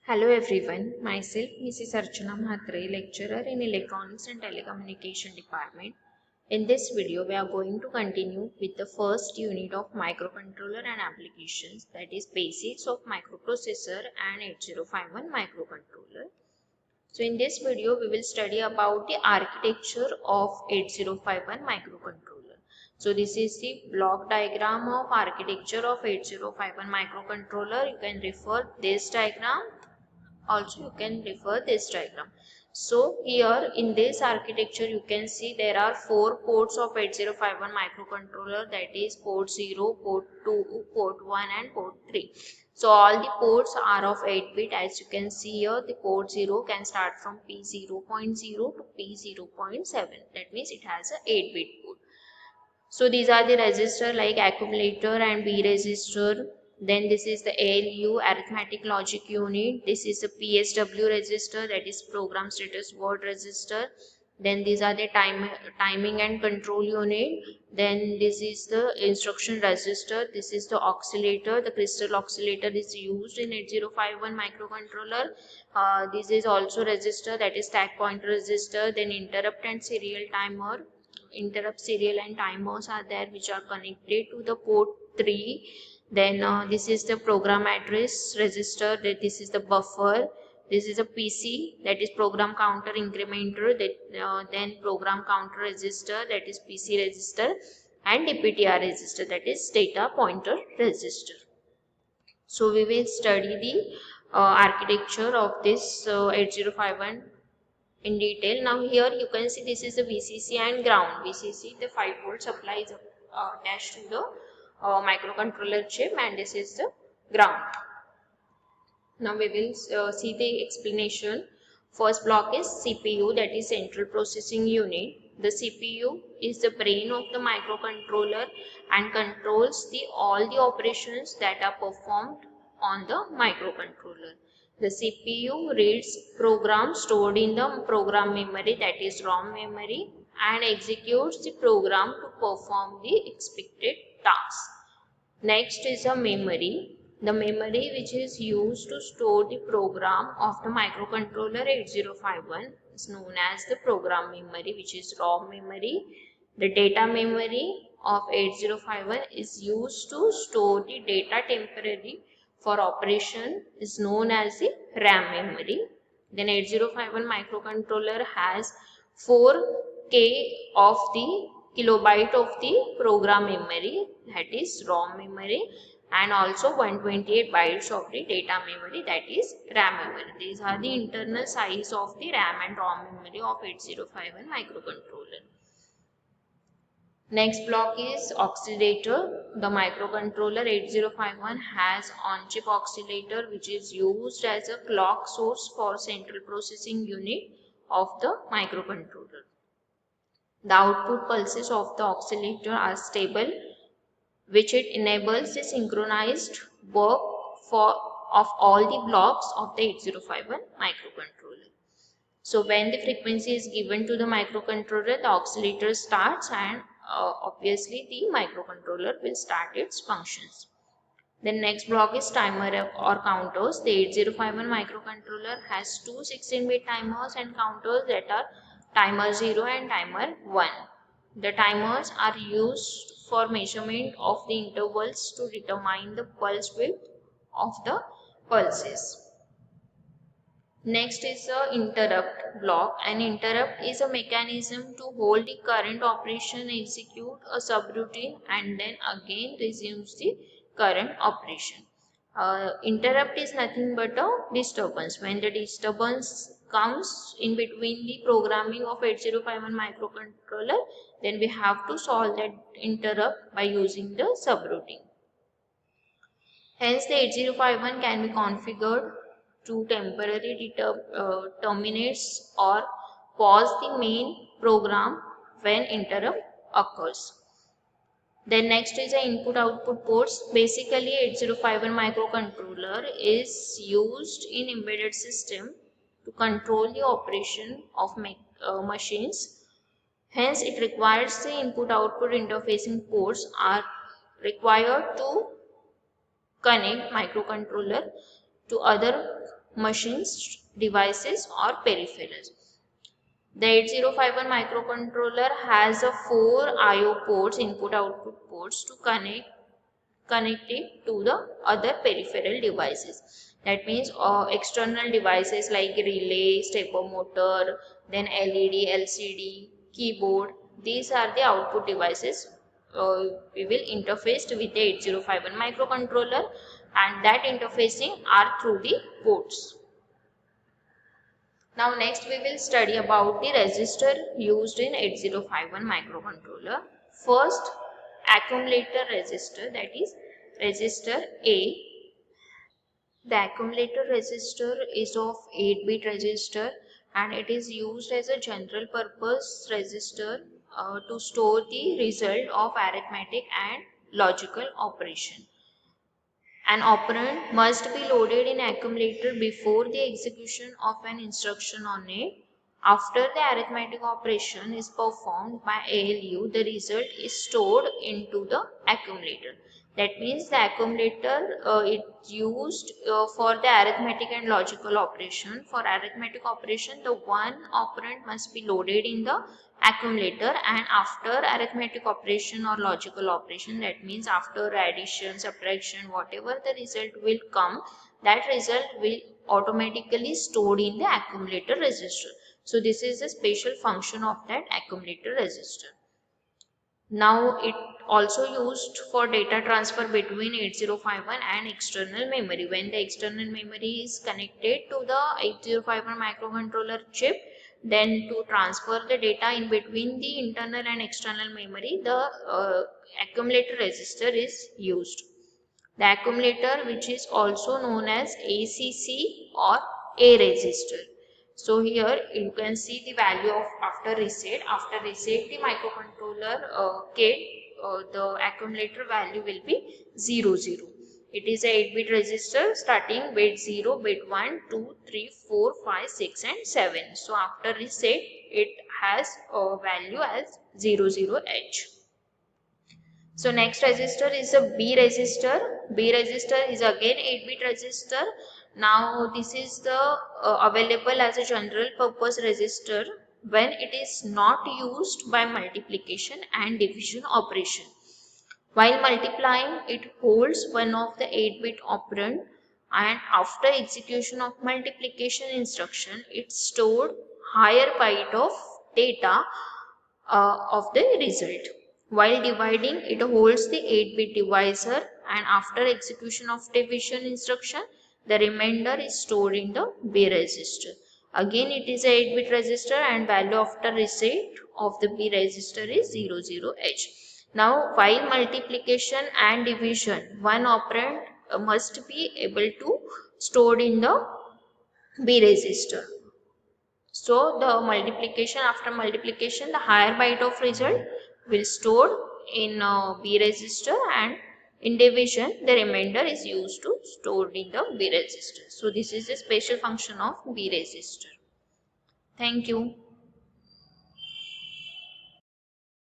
Hello everyone, myself Mrs. Archana Mhatre, lecturer in Electronics and Telecommunication Department. In this video, we are going to continue with the first unit of microcontroller and applications, that is basics of microprocessor and 8051 microcontroller. So in this video, we will study about the architecture of 8051 microcontroller. So this is the block diagram of architecture of 8051 microcontroller. You can refer this diagram. Also you can refer this diagram. So here in this architecture you can see there are 4 ports of 8051 microcontroller, that is port 0, port 2, port 1 and port 3. So all the ports are of 8 bit. As you can see here, the port 0 can start from P0.0 to P0.7. That means it has a 8 bit port. So these are the register like accumulator and B register. Then this is the ALU, arithmetic logic unit. This is the PSW register, that is program status word register. Then these are the timing and control unit. Then this is the instruction register. This is the oscillator. The crystal oscillator is used in 8051 microcontroller. This is also register, that is stack pointer register. Then interrupt and serial timer. Interrupt, serial and timers are there, which are connected to the port 3. Then this is the program address register, that this is the buffer. This is a PC, that is program counter incrementer. That then program counter register, that is PC register, and DPTR register, that is data pointer register. So we will study the architecture of this 8051 in detail. Now here you can see this is the VCC and ground. VCC, the 5 volt supply is attached to the microcontroller chip, and this is the ground. Now we will see the explanation. First block is CPU, that is central processing unit. The CPU is the brain of the microcontroller and controls all the operations that are performed on the microcontroller. The CPU reads programs stored in the program memory, that is ROM memory, and executes the program to perform the expected task. Next is a memory. The memory which is used to store the program of the microcontroller 8051 is known as the program memory, which is ROM memory. The data memory of 8051 is used to store the data temporarily for operation, is known as the RAM memory. Then 8051 microcontroller has 4K of the kilobyte of the program memory, that is ROM memory, and also 128 bytes of the data memory, that is RAM memory. These are the internal size of the RAM and ROM memory of 8051 microcontroller. Next block is oscillator. The microcontroller 8051 has on-chip oscillator, which is used as a clock source for central processing unit of the microcontroller. The output pulses of the oscillator are stable, which it enables the synchronized work of all the blocks of the 8051 microcontroller. So when the frequency is given to the microcontroller, the oscillator starts, and obviously the microcontroller will start its functions. The next block is timer or counters. The 8051 microcontroller has two 16-bit timers and counters, that are timer 0 and timer 1. The timers are used for measurement of the intervals to determine the pulse width of the pulses. Next is the interrupt block. An interrupt is a mechanism to hold the current operation, execute a subroutine, and then again resumes the current operation. Interrupt is nothing but a disturbance. When the disturbance comes in between the programming of 8051 microcontroller, then we have to solve that interrupt by using the subroutine. Hence the 8051 can be configured to temporarily terminate or pause the main program when interrupt occurs. Then next is the input output ports. Basically 8051 microcontroller is used in embedded system to control the operation of machines. Hence it requires the input output interfacing ports are required to connect microcontroller to other machines, devices or peripherals. The 8051 microcontroller has a 4 I/O ports, input-output ports, to connect it to the other peripheral devices. That means external devices like relay, stepper motor, then LED, LCD, keyboard. These are the output devices we will interface with the 8051 microcontroller, and that interfacing are through the ports. Now next we will study about the register used in 8051 microcontroller. First, accumulator register, that is register A. The accumulator register is of 8-bit register and it is used as a general purpose register to store the result of arithmetic and logical operation. An operand must be loaded in accumulator before the execution of an instruction on it. After the arithmetic operation is performed by ALU, the result is stored into the accumulator. That means the accumulator is used for the arithmetic and logical operation. For arithmetic operation, the one operand must be loaded in the accumulator, and after arithmetic operation or logical operation, that means after addition, subtraction, whatever the result will come, that result will automatically stored in the accumulator register. So this is a special function of that accumulator register. Now it also used for data transfer between 8051 and external memory. When the external memory is connected to the 8051 microcontroller chip, then to transfer the data in between the internal and external memory, the accumulator register is used. The accumulator, which is also known as ACC or A register. So here you can see the value of after reset. After reset the microcontroller kit, the accumulator value will be 0, 0. It is a 8-bit register starting bit 0, bit 1, 2, 3, 4, 5, 6 and 7. So after reset it has a value as 00H. So next register is a B register. B register is again 8-bit register. Now this is the available as a general purpose register when it is not used by multiplication and division operation. While multiplying, it holds one of the 8-bit operand, and after execution of multiplication instruction, it stored higher byte of data of the result. While dividing, it holds the 8-bit divisor, and after execution of division instruction, the remainder is stored in the B register. Again, it is a 8-bit register and value after reset of the B register is 00H. Now, while multiplication and division, one operand must be able to stored in the B register. So the multiplication, after multiplication, the higher byte of result will stored in B register, and in division the remainder is used to stored in the B register. So this is a special function of B register. Thank you.